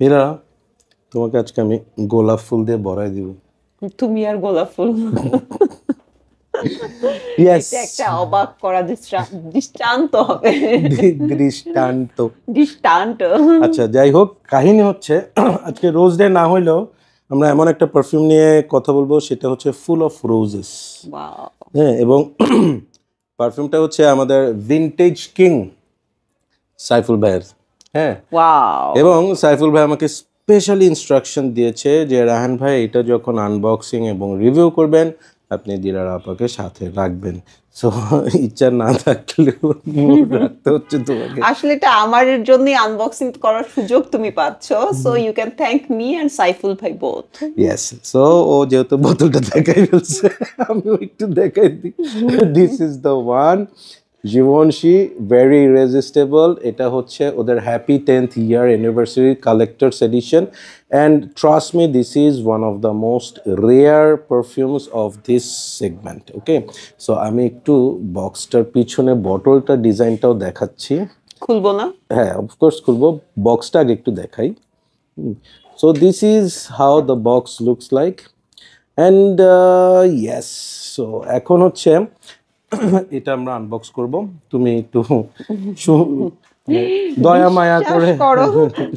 মীরা, তোমাকে আজকে আমি গোলাপ ফুল দিয়ে ভরাই দিব। তুমি আর গোলাপ ফুল ইয়েস, এটা একটা অবাক করা দৃষ্টান্ত হবে। দৃষ্টান্ত। দৃষ্টান্ত। আচ্ছা, যাই হোক, কাহিনী হচ্ছে আজকে রোজ ডে না হইলেও আমরা এমন একটা পারফিউম নিয়ে কথা বলবো, সেটা হচ্ছে ফুল অফ রোজেস। ওয়াও। হ্যাঁ, এবং পারফিউমটা হচ্ছে আমাদের ভিনটেজ কিং সাইফুল ভাইয়ের। হ্যাঁ, ওয়াও। এবং সাইফুল ভাই আমাকে স্পেশালি ইনস্ট্রাকশন দিয়েছে যে রাহান ভাই, এটা যখন আনবক্সিং এবং রিভিউ করবেন আপনি দিলার আপাকে সাথে রাখবেন। সো ইচ্ছা না থাকলেও রাখতে হচ্ছে তোমাকে। আসলে এটা আমার জন্যই আনবক্সিং করার সুযোগ তুমি পাচ্ছ, so you can thank me and Saiful ভাই বোথ। ইয়েস, সো ও যেহেতু বোতলটা দেখাই ফেলছে, আমিও একটু দেখাই দিই। This is the one, Givenchy very irresistible. এটা হচ্ছে ওদের happy 10th year anniversary collectors edition, and trust me, this is one of the most rare perfumes of this segment. Okay, so আমি একটু বক্সটার পিছনে বটলটা ডিজাইনটাও দেখাচ্ছি। খুলবো না? হ্যাঁ, অফকোর্স খুলবো, বক্সটা আগে একটু দেখাই। So this is how the box looks like, and yes, so এখন হচ্ছে এটা আমরা আনবক্স করব। তুমি একটু দয়া মায়া করে করো।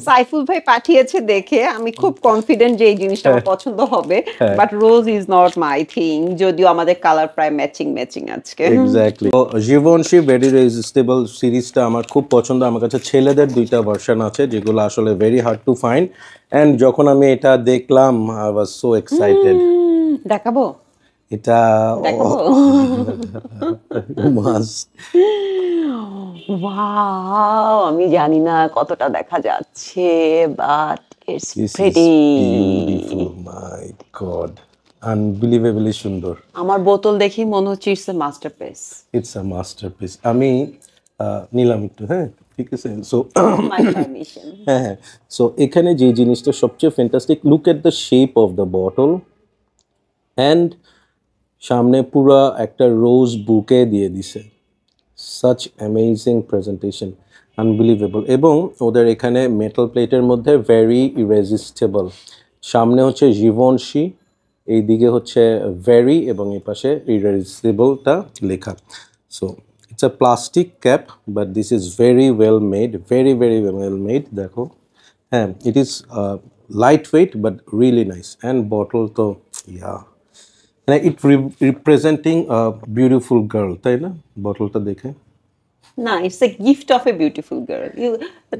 সাইফুল ভাই পাঠিয়েছে দেখে আমি খুব কনফিডেন্ট যে এই জিনিসটা আমার পছন্দ হবে, but rose is not my thing, যদিও আমাদের কালার প্রায় ম্যাচিং আজকে। এক্স্যাক্টলি। জীবনশী ভেরি রেজিস্টেবল সিরিজটা আমার খুব পছন্দ। আমার কাছে ছেলেদের 2টা ভার্সন আছে যেগুলো আসলে very hard to find, and যখন আমি এটা দেখলাম আই ওয়াজ সো এক্সাইটেড। দেখাবো? এটা দেখাবো? মাস্ট। ওয়াও, আমি জানি না কতটা দেখা যাচ্ছে, but it's This pretty. is beautiful, my God, unbelievably সুন্দর। আমার বোতল দেখি মনে হচ্ছে it's a masterpiece. It's a masterpiece. আমি নিলাম একটু, হ্যাঁ ঠিক আছে। So my permission. হ্যাঁ, সো এখানে যে জিনিসটা সবচেয়ে fantastic, look at the shape of the bottle, and সামনে পুরা একটা রোজ বুকে দিয়ে দিছে। Such amazing presentation, unbelievable. এবং ওদের এখানে মেটাল প্লেটের মধ্যে ভেরি ইরেজিস্টেবল। সামনে হচ্ছে জীবনশী, এইদিকে হচ্ছে ভেরি, এবং এই পাশে ইরেজিস্টেবলটা লেখা। So it's a plastic cap, but this is very well made, very well made. দেখো, হ্যাঁ, it is light weight but really nice, and bottle তো ইয়া, মানে ইট রিপ্রেজেন্টিং আ বিউটিফুল গার্ল, তাই না বটলটা দেখে? না, it's a gift of a beautiful girl.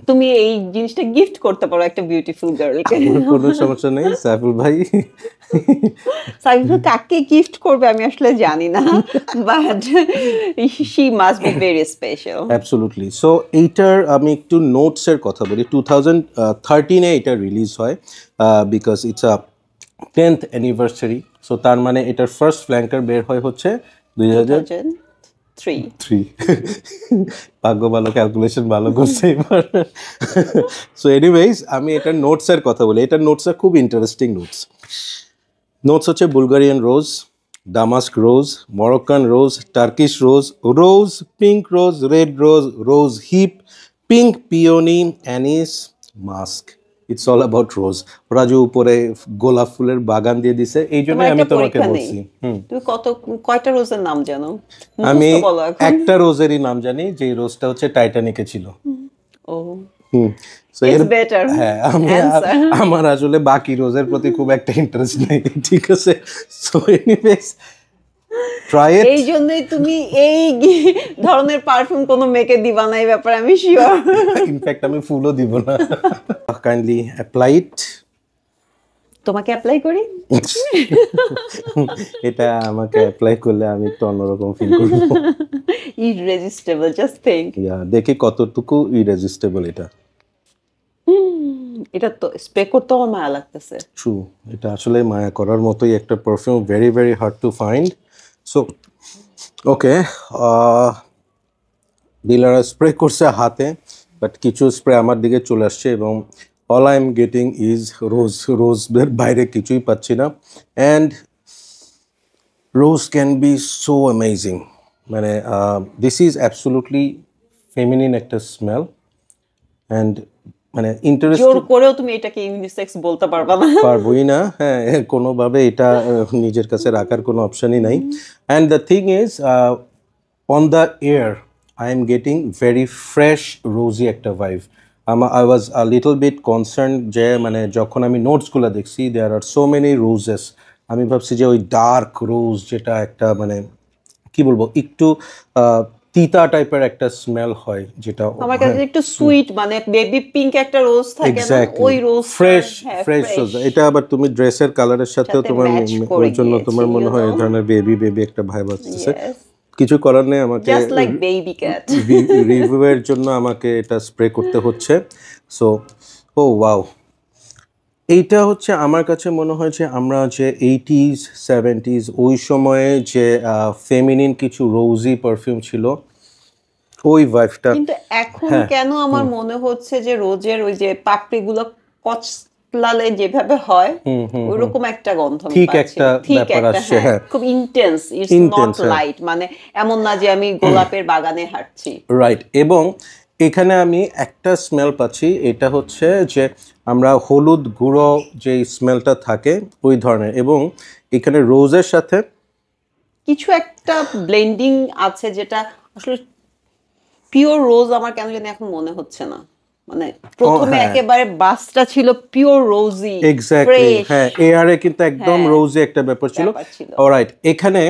তুমি এই জিনিসটা গিফট করতে পারো একটা বিউটিফুল গার্লকে। কোনো সমস্যা নেই সাইফুল ভাই। সাইফুল কাকে গিফট করবে আমি আসলে জানি না, but she must be very special. Absolutely. So এইটার আমি একটু নোটসের কথা বলি। 2013-এ এটা রিলিজ হয়, because it's a 10th anniversary. So তার মানে এটার ফার্স্ট ফ্ল্যাঙ্কার বের হয় হচ্ছে 2003। ভাগ্য ভালো, ক্যালকুলেশন ভালো করছে এবার। সো এনিওয়েজ, আমি এটার নোটসের কথা বলি। এটার নোটসটা খুব ইন্টারেস্টিং নোটস। নোটস হচ্ছে Bulgarian rose, Damask rose, Moroccan rose, Turkish rose, rose, pink rose, red rose, rose hip, pink peony, anise, musk. It's all about rose. ওরা যে উপরে গোলাপ ফুলের বাগান দিয়ে দিছে, এই জন্য আমি তোমাকে বলছি। তুমি কয়টা রোজের নাম জানো? আমি একটা রোজেরই নাম জানি, যে রোজটা হচ্ছে টাইটানিকে ছিল। ও, হ্যাঁ, আমার আসলে বাকি রোজের প্রতি খুব একটা ইন্টারেস্ট নেই, ঠিক আছে। So anyways, try it. এই জন্যই তুমি এই ধরনের পারফিউম কোনো মেয়েকে দিবা না, এই ব্যাপারে আমি শিওর। ইনফ্যাক্ট আমি ফুলও দিব না। কাইন্ডলি অ্যাপ্লাই ইট। তোমাকে অ্যাপ্লাই করি? এটা আমাকে অ্যাপ্লাই করলে আমি একটু অন্যরকম ফিল করব। ইররেজিস্টেবল, জাস্ট থিংক। দেখি কতটুকু ইরেজিস্টেবল এটা। এটা তো স্প্রে করতে আমার মায়া লাগতেছে। ট্রু, এটা আসলে মায়া করার মতোই একটা perfume, very hard to find. So okay, ডিলাররা স্প্রে করছে হাতে, বাট কিছু স্প্রে আমার দিকে চলে আসছে, এবং all I am getting is রোজের বাইরে কিছুই পাচ্ছি না। And rose can be so amazing, মানে দিস ইজ অ্যাবসোলুটলি ফেমিনিন একটা স্মেল, অ্যান্ড মানে ইন্টারেস্ট জোর করেও তুমি এটাকে ইউনিসেক্স বলতে পারবা না। পারবোই না, হ্যাঁ, কোনোভাবে এটা নিজের কাছে রাখার কোনো অপশনই নাই। And the thing is on the air I am getting very fresh rosy একটা ভাইব। I was a little bit concern যে মানে যখন আমি নোটসগুলো দেখছি there are so many roses, আমি ভাবছি যে ওই ডার্ক রোজ যেটা একটা মানে কি বলবো একটু তিতা টাইপের একটা স্মেল হয় যেটা আমার কাছে একটু সুইট মানে বেবি পিঙ্ক একটা রোজ থাকে না, ওই রোজ ফ্রেশ রোজ। এটা আবার তুমি ড্রেসের কালারের সাথেও তোমার ওই জন্য তোমার মনে হয় এই ধরনের বেবি একটা ভাইব আসছে। কিছু করার নেই, আমাকে জাস্ট লাইক বেবি ক্যাট রিভিউয়ের জন্য আমাকে এটা স্প্রে করতে হচ্ছে। সো ও ওয়াও, এইটা হচ্ছে আমার কাছে মনে হয় যে আমরা যে 80s 70s ওই সময়ে যে ফেমিনিন কিছু রোজি পারফিউম ছিল ওই ভাইবটা। কিন্তু এখন কেন আমার মনে হচ্ছে যে রোজের ওই যে পাপড়িগুলো কচলালে যেভাবে হয় ওইরকম একটা গন্ধ আমি ঠিক পাচ্ছি। একটা ঠিক ব্যাপার একটা, আসছে, হ্যাঁ, হ্যাঁ, খুব ইন্টেন্স, ইটস নট লাইট, মানে এমন না যে আমি গোলাপের বাগানে হাঁটছি। রাইট। এবং এখানে আমি একটা স্মেল পাচ্ছি, এটা হচ্ছে যে আমরা হলুদ গুঁড়ো যে স্মেলটা থাকে ওই ধরনের, এবং এখানে রোজের সাথে কিছু একটা ব্লেন্ডিং আছে যেটা আসলে পিওর রোজ আমার কেন জানি এখন মনে হচ্ছে না। মানে প্রথমে একেবারে বাসটা ছিল পিওর রোজি, এক্স্যাক্টলি, হ্যাঁ, এয়ারে কিন্তু একদম রোজি একটা ব্যাপার ছিল। অলরাইট, এখানে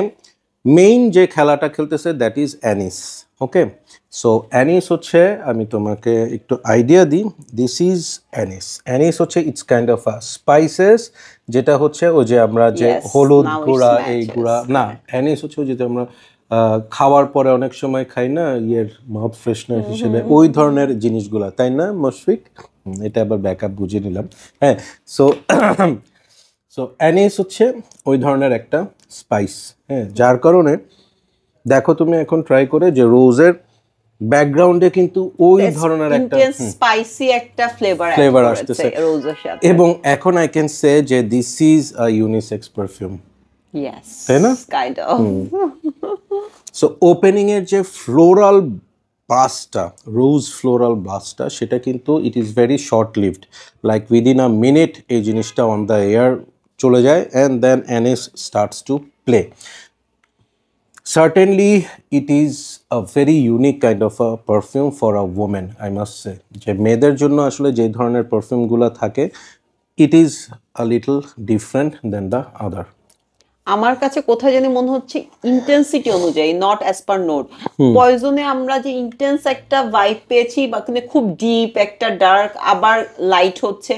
মেইন যে খেলাটা খেলতেছে that is anise. Okay, so anise হচ্ছে, আমি তোমাকে একটু আইডিয়া দিই, দিস ইজ অ্যানিস। অ্যানিস হচ্ছে it's kind of a spices, যেটা হচ্ছে ওই যে আমরা যে হলুদ গুঁড়া এই গুঁড়া না, অ্যানিস হচ্ছে ওই যে আমরা খাওয়ার পরে অনেক সময় খাই না ইয়ের মাউথ ফ্রেশনার হিসেবে, ওই ধরনের জিনিসগুলা, তাই না মুশফিক? এটা আবার ব্যাকআপ বুঝে নিলাম। হ্যাঁ, সো সো অ্যানিস হচ্ছে ওই ধরনের একটা স্পাইস, হ্যাঁ, যার কারণে দেখো তুমি এখন ট্রাই করে যে রোজের ব্যাকগ্রাউন্ডে কিন্তু ওই ধরনের একটা স্পাইসি একটা ফ্লেভার আসতেছে রোজের সাথে। এবং এখন আই ক্যান সে যে this is a unisex perfume. Yes, তাই না? Kind of. সো ওপেনিং এর যে ফ্লোরাল বাসটা, রোজ ফ্লোরাল বাসটা, সেটা কিন্তু it is very short lived, like within a minute এই জিনিসটা অন দ্য এয়ার চলে যায়, and then anise starts to play. Certainly, it is a very unique kind of a perfume for a woman, I must say. যে মেয়েদের জন্য আসলে যে ধরনের পারফিউমগুলো থাকে, it is a little different than the other. আমার কাছে কোথায় জানি মনে হচ্ছে ইন্টেন্সিটি অনুযায়ী, নট অ্যাজ পার নোট। পয়জনে আমরা যে ইন্টেন্স একটা ভাইব পেয়েছি, বা কিন্তু খুব ডিপ একটা ডার্ক আবার লাইট হচ্ছে,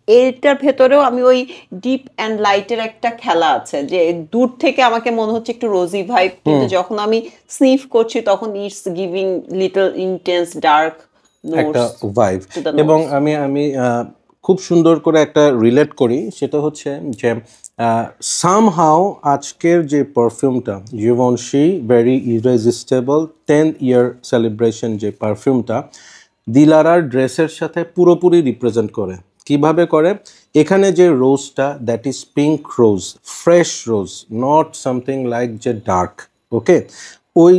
এটার ভেতরেও আমি ওই ডিপ অ্যান্ড লাইটের একটা খেলা আছে, যে দূর থেকে আমাকে মনে হচ্ছে একটু রোজি ভাইব, কিন্তু যখন আমি স্নিফ করছি তখন it's giving little intense dark একটা ভাইব। এবং আমি খুব সুন্দর করে একটা রিলেট করি, সেটা হচ্ছে যে সামহাউ আজকের যে পারফিউমটা জিভনশি ভেরি ইরেজিস্টেবল 10th ইয়ার সেলিব্রেশন যে পারফিউমটা দিলারার ড্রেসের সাথে পুরোপুরি রিপ্রেজেন্ট করে। কিভাবে করে? এখানে যে রোজটা that is pink rose, fresh rose, not something like যে ডার্ক। ওকে, ওই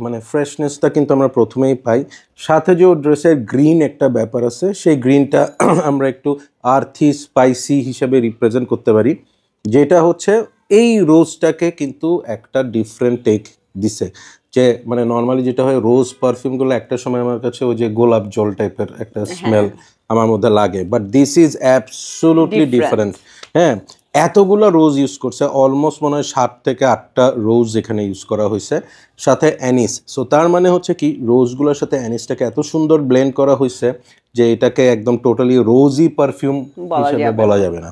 মানে ফ্রেশনেসটা কিন্তু আমরা প্রথমেই পাই। সাথে যে ওর ড্রেসের গ্রিন একটা ব্যাপার আছে, সেই গ্রিনটা আমরা একটু আর্থি স্পাইসি হিসেবে রিপ্রেজেন্ট করতে পারি, যেটা হচ্ছে এই রোজটাকে কিন্তু একটা ডিফারেন্ট টেক দিছে। যে মানে নর্মালি যেটা হয় রোজ পারফিউমগুলো একটা সময় আমার কাছে ওই যে গোলাপ জল টাইপের একটা স্মেল আমার মধ্যে লাগে, but this is absolutely different. হ্যাঁ, এতগুলো রোজ ইউজ করছে, অলমোস্ট মনে হয় 7 থেকে 8টা রোজ এখানে ইউজ করা হয়েছে, সাথে অ্যানিস। সো তার মানে হচ্ছে কি রোজগুলোর সাথে অ্যানিসটাকে এত সুন্দর ব্লেন্ড করা হয়েছে যে এটাকে একদম টোটালি রোজি পারফিউম হিসেবে বলা যাবে না।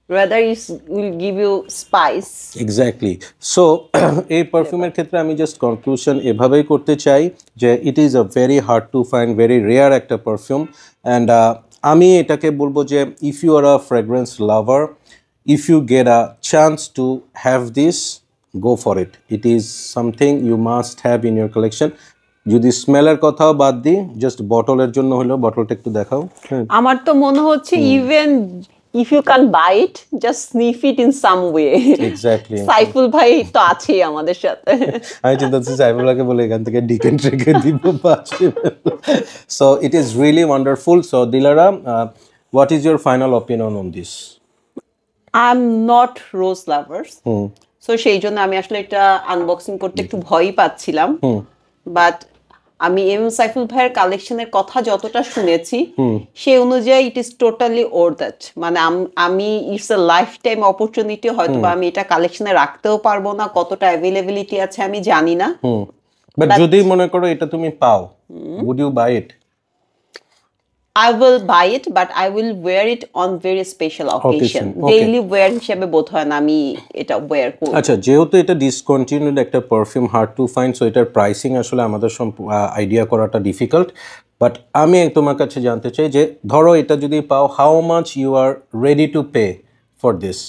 rather it will give you spice. Exactly. So এই পারফিউমের ক্ষেত্রে আমি জাস্ট কনক্লুশন এভাবেই করতে চাই যে it is a very hard to find, very rare একটা পারফিউম। অ্যান্ড আমি এটাকে বলবো যে if you are a fragrance lover, if you get a chance to have this, go for it. It is something you must have in your collection. যদি স্মেলের কথাও বাদ দিই, জাস্ট বটলের জন্য হলো, বটলটা একটু দেখাও। আমার তো মনে হচ্ছে even if you can't buy it, just sniff it in some way. Exactly. Saiful ভাই তো আছেই আমাদের সাথে। আমি চিন্তা করছি সাইফুল্লাহকে বলে এখান থেকে ডিকেন্ট রেখে দিব so it is really wonderful so Dilara what is your final opinion on this I am not rose lovers, so সেই জন্য আমি আসলে এটা আনবক্সিং করতে একটু ভয়ই পাচ্ছিলাম, বাট আমি সাইফুল ভাইয়ের কালেকশনের কথা যতটা শুনেছি সেই অনুযায়ী it is totally or that, মানে আমি it's a life time opportunity, হয়তো বা আমি এটা কালেকশনে রাখতেও পারবো না, কতটা অ্যাভেলেবিলিটি আছে আমি জানি না, বাট যদি মনে করো এটা তুমি পাও would you buy it? I will buy it, but I will wear it on very special occasion. Okay. Daily wear হিসেবে বোধ হয় না আমি এটা wear করব। আচ্ছা যেহেতু এটা ডিসকন্টিনিউড একটা perfume hard to find so এটার প্রাইসিং আসলে আমাদের আইডিয়া করাটা ডিফিকাল্ট, বাট আমি তোমার কাছে জানতে চাই যে ধরো এটা যদি পাও how much you are ready to pay for this?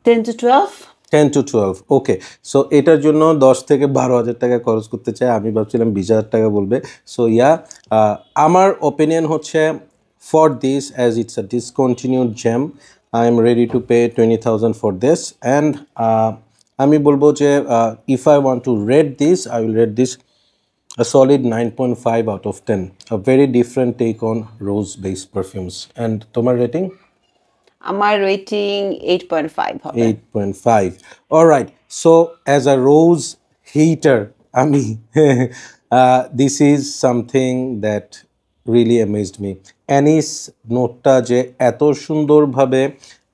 10 to 12? 10 to 12, okay. So এটার জন্য 10 থেকে 12,000 টাকা খরচ করতে চাই, আমি ভাবছিলাম 20,000 টাকা বলবে। সো আমার ওপিনিয়ন হচ্ছে for this as it's a discontinued gem I am ready to pay 20,000 for this and আমি বলবো যে if I want to rate this I will rate this a solid 9.5 out of 10, a very different take on rose based perfumes. And তোমার rating? আমার rating 8.5 হবে। 8.5. All right. So as a rose hater, I mean, this is something that really amazed me. Anise নোটটা যে এত সুন্দরভাবে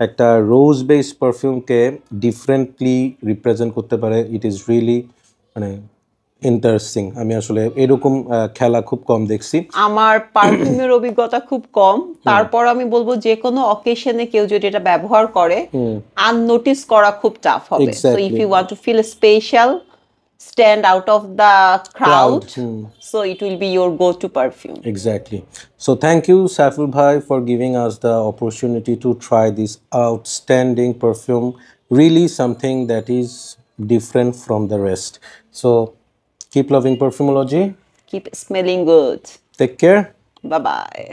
একটা রোজ base পারফিউমকে differently represent করতে পারে, ইট ইজ রিয়েলি মানে ইন্টারেস্টিং। আমি আসলে এরকম খেলা খুব কম দেখছি। আমার পারফিউমের অভিজ্ঞতা খুব কম, তারপর আমি বলবো যে কোনো অকেশনে কেউ যদি এটা ব্যবহার করে আননোটিস করা খুব টাফ হবে। So if you want to feel special, stand out of the crowd. So it will be your go-to perfume. Exactly. So thank you Saiful Bhai for giving us the opportunity to try this outstanding perfume, really something that is different from the rest. So keep loving perfumology. Keep smelling good. Take care. Bye-bye.